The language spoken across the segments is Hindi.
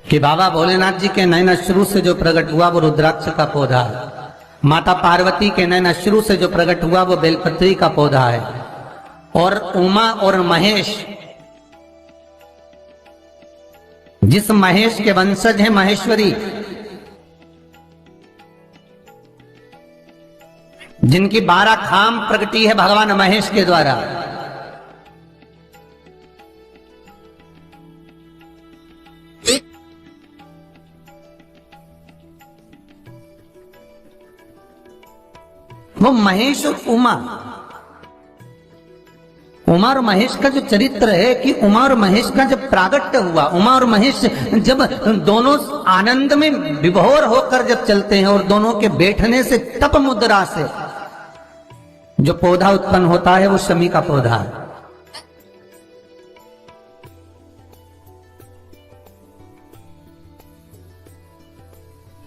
कि बाबा भोलेनाथ जी के नयन अश्रु से जो प्रकट हुआ वो रुद्राक्ष का पौधा है, माता पार्वती के नयन अश्रु से जो प्रकट हुआ वो बेलपत्री का पौधा है, और उमा और महेश, जिस महेश के वंशज हैं महेश्वरी, जिनकी 12 खाम प्रगटी है भगवान महेश के द्वारा, वो महेश और उमा और महेश का जो चरित्र है कि उमा और महेश का जब प्रागट्य हुआ, उमा और महेश जब दोनों आनंद में विभोर होकर जब चलते हैं और दोनों के बैठने से तप मुद्रा से जो पौधा उत्पन्न होता है वो शमी का पौधा है।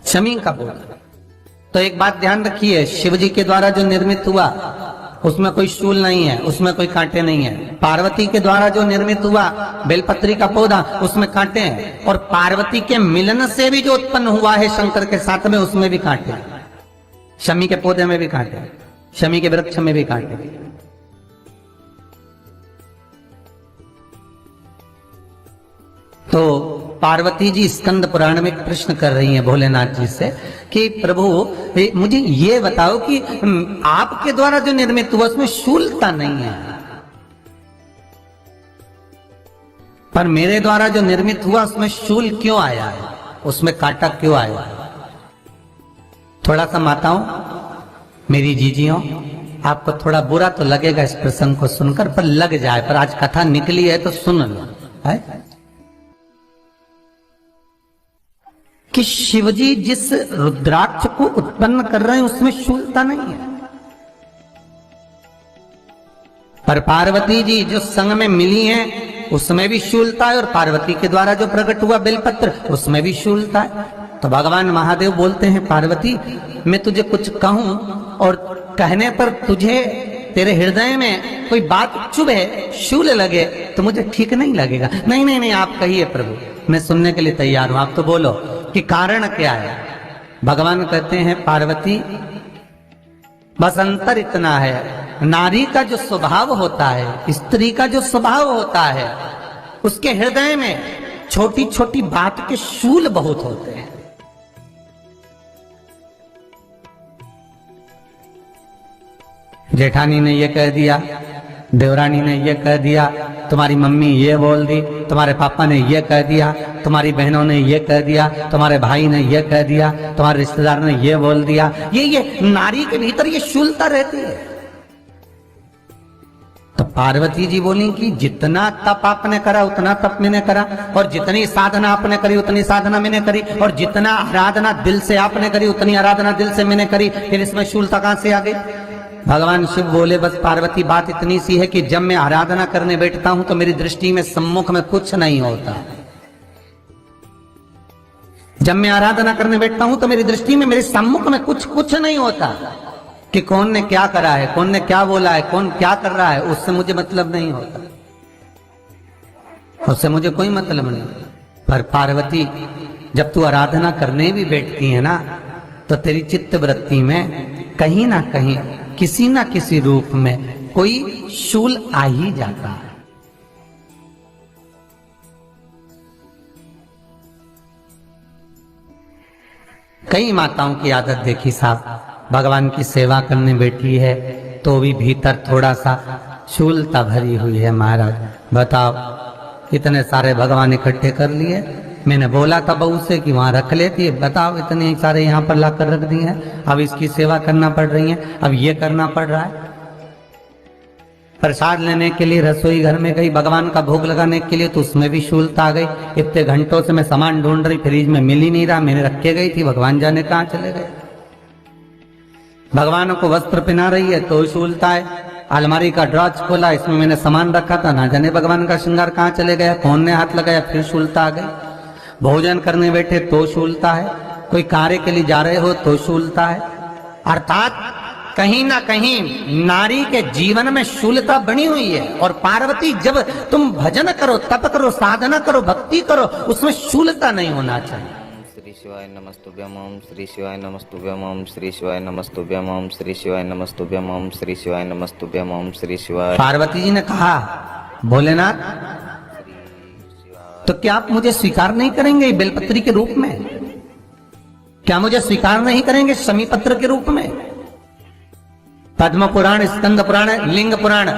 शमी का पौधा। तो एक बात ध्यान रखिए, शिव जी के द्वारा जो निर्मित हुआ उसमें कोई शूल नहीं है, उसमें कोई कांटे नहीं है। पार्वती के द्वारा जो निर्मित हुआ बेलपत्री का पौधा, उसमें कांटे हैं, और पार्वती के मिलन से भी जो उत्पन्न हुआ है शंकर के साथ में, उसमें भी कांटे हैं। शमी के पौधे में भी कांटे, शमी के वृक्ष में भी कांटे। तो पार्वती जी स्कंद पुराण में प्रश्न कर रही हैं भोलेनाथ जी से कि प्रभु मुझे ये बताओ कि आपके द्वारा जो निर्मित हुआ उसमें शूलता नहीं है, पर मेरे द्वारा जो निर्मित हुआ उसमें शूल क्यों आया है, उसमें कांटा क्यों आया है? थोड़ा सा माताओं, मेरी जीजियों, आपको थोड़ा बुरा तो लगेगा इस प्रसंग को सुनकर, पर लग जाए, पर आज कथा निकली है तो सुन लो है कि शिवजी जिस रुद्राक्ष को उत्पन्न कर रहे हैं उसमें शूलता नहीं है, पर पार्वती जी जो संग में मिली हैं उसमें भी शूलता है, और पार्वती के द्वारा जो प्रकट हुआ बेलपत्र उसमें भी शूलता है। तो भगवान महादेव बोलते हैं पार्वती, मैं तुझे कुछ कहूं और कहने पर तुझे तेरे हृदय में कोई बात चुभे, शूल लगे तो मुझे ठीक नहीं लगेगा। नहीं नहीं नहीं, आप कहिए प्रभु, मैं सुनने के लिए तैयार हूं, आप तो बोलो कि कारण क्या है। भगवान कहते हैं पार्वती, बस अंतर इतना है, नारी का जो स्वभाव होता है, स्त्री का जो स्वभाव होता है, उसके हृदय में छोटी छोटी बात के शूल बहुत होते हैं। जेठानी ने ये कह दिया, देवरानी ने ये कह दिया, तुम्हारी मम्मी ये बोल दी, तुम्हारे पापा ने ये कह दिया, तुम्हारी बहनों ने ये कह दिया, तुम्हारे भाई ने ये कह दिया, तुम्हारे रिश्तेदार ने ये बोल दिया। ये नारी के भीतर ये शूलता रहती है। तो पार्वती जी बोली कि जितना तप आपने करा उतना तप मैंने करा, और जितनी साधना आपने करी उतनी साधना मैंने करी, और जितना आराधना दिल से आपने करी उतनी आराधना दिल से मैंने करी, फिर इसमें शूलता कहां से आ गई? भगवान शिव बोले, बस पार्वती बात इतनी सी है कि जब मैं आराधना करने बैठता हूं तो मेरी दृष्टि में सम्मुख में कुछ नहीं होता। जब मैं आराधना करने बैठता हूं तो मेरी दृष्टि में मेरे सम्मुख में कुछ नहीं होता कि कौन ने क्या करा है, कौन ने क्या बोला है, कौन क्या कर रहा है, उससे मुझे मतलब नहीं होता, उससे मुझे कोई मतलब नहीं। पर पार्वती, जब तू आराधना करने भी बैठती है ना, तो तेरी चित्त वृत्ति में कहीं ना कहीं किसी ना किसी रूप में कोई शूल आ ही जाता है। कई माताओं की आदत देखी साहब, भगवान की सेवा करने बैठी है तो भी भीतर थोड़ा सा शूलता भरी हुई है। महाराज बताओ, इतने सारे भगवान इकट्ठे कर लिए, मैंने बोला था बहू से कि वहां रख लेती है, बताओ इतने सारे यहाँ पर लाकर रख दिए हैं, अब इसकी सेवा करना पड़ रही है, अब ये करना पड़ रहा है। प्रसाद लेने के लिए रसोई घर में गई, भगवान का भोग लगाने के लिए, तो उसमें भी शूलता आ गई। इतने घंटों से मैं सामान ढूंढ रही, फ्रिज में मिल ही नहीं रहा, मैंने रख के गई थी, भगवान जाने कहाँ चले गए। भगवान को वस्त्र पहना रही है तो शूलता है। अलमारी का ड्रॉज खोला, इसमें मैंने सामान रखा था, ना जाने भगवान का श्रृंगार कहाँ चले गया, कौन ने हाथ लगाया, फिर शूलता आ गई। भोजन करने बैठे तो शूलता है, कोई कार्य के लिए जा रहे हो तो शूलता है। अर्थात कहीं ना कहीं नारी के जीवन में शूलता बनी हुई है। और पार्वती, जब तुम भजन करो, तप करो, साधना करो, भक्ति करो, उसमें शूलता नहीं होना चाहिए। श्री शिवाय नमस्तुभ्यम ओम श्री शिवाय नमस्तुभ्यम ओम श्री शिवाय नमस्तुभ्यम ओम श्री शिवाय नमस्तुभ्यम ओम श्री शिवाय नमस्तुभ्यम ओम श्री शिवाय। पार्वती जी ने कहा, भोलेनाथ, तो क्या आप मुझे स्वीकार नहीं करेंगे बेलपत्री के रूप में? क्या मुझे स्वीकार नहीं करेंगे शमीपत्र के रूप में? पद्म पुराण, स्कंद पुराण, लिंग पुराण,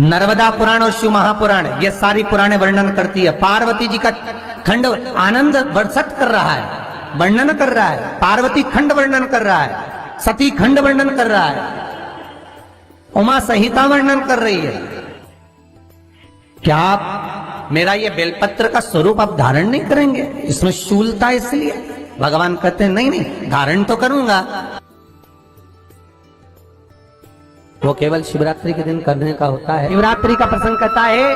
नर्मदा पुराण और शिव महापुराण, ये सारी पुराणे वर्णन करती है। पार्वती जी का खंड आनंद वर्षट कर रहा है, वर्णन कर रहा है। पार्वती खंड वर्णन कर रहा है, सती खंड वर्णन कर रहा है, उमा संहिता वर्णन कर रही है। क्या आप मेरा ये बेलपत्र का स्वरूप आप धारण नहीं करेंगे? इसमें शूलता इसलिए भगवान कहते हैं नहीं नहीं, धारण तो करूंगा। वो केवल शिवरात्रि के दिन करने का होता है। शिवरात्रि का प्रसंग कहता है,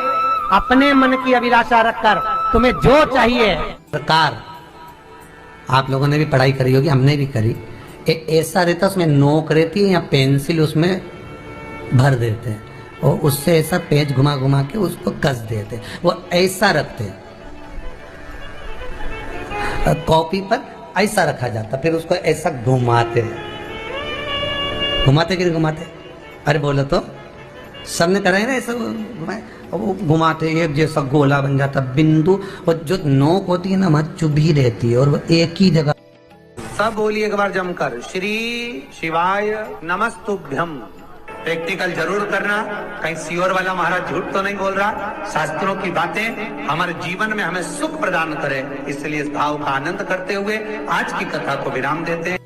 अपने मन की अभिलाषा रखकर तुम्हें जो चाहिए। सरकार, आप लोगों ने भी पढ़ाई करी होगी, हमने भी करी। ऐसा रहता, उसमें नोक रहती है या पेंसिल उसमें भर देते हैं और उससे ऐसा पेज घुमा घुमा के उसको कस देते। वो ऐसा रखते, कॉपी पर ऐसा रखा जाता, फिर उसको ऐसा घुमाते घुमाते कि घुमाते। अरे बोलो तो, सबने करा है ना ऐसा, वो घुमाते एक जैसा गोला बन जाता, बिंदु। और जो नोक होती है ना, वहां चुभी रहती है और वो एक ही जगह। सब बोलिए एक बार जमकर, श्री शिवाय नमस्तुभ्यम। प्रैक्टिकल जरूर करना, कहीं सियोर वाला महाराज झूठ तो नहीं बोल रहा। शास्त्रों की बातें हमारे जीवन में हमें सुख प्रदान करे, इसलिए इस भाव का आनंद करते हुए आज की कथा को विराम देते हैं।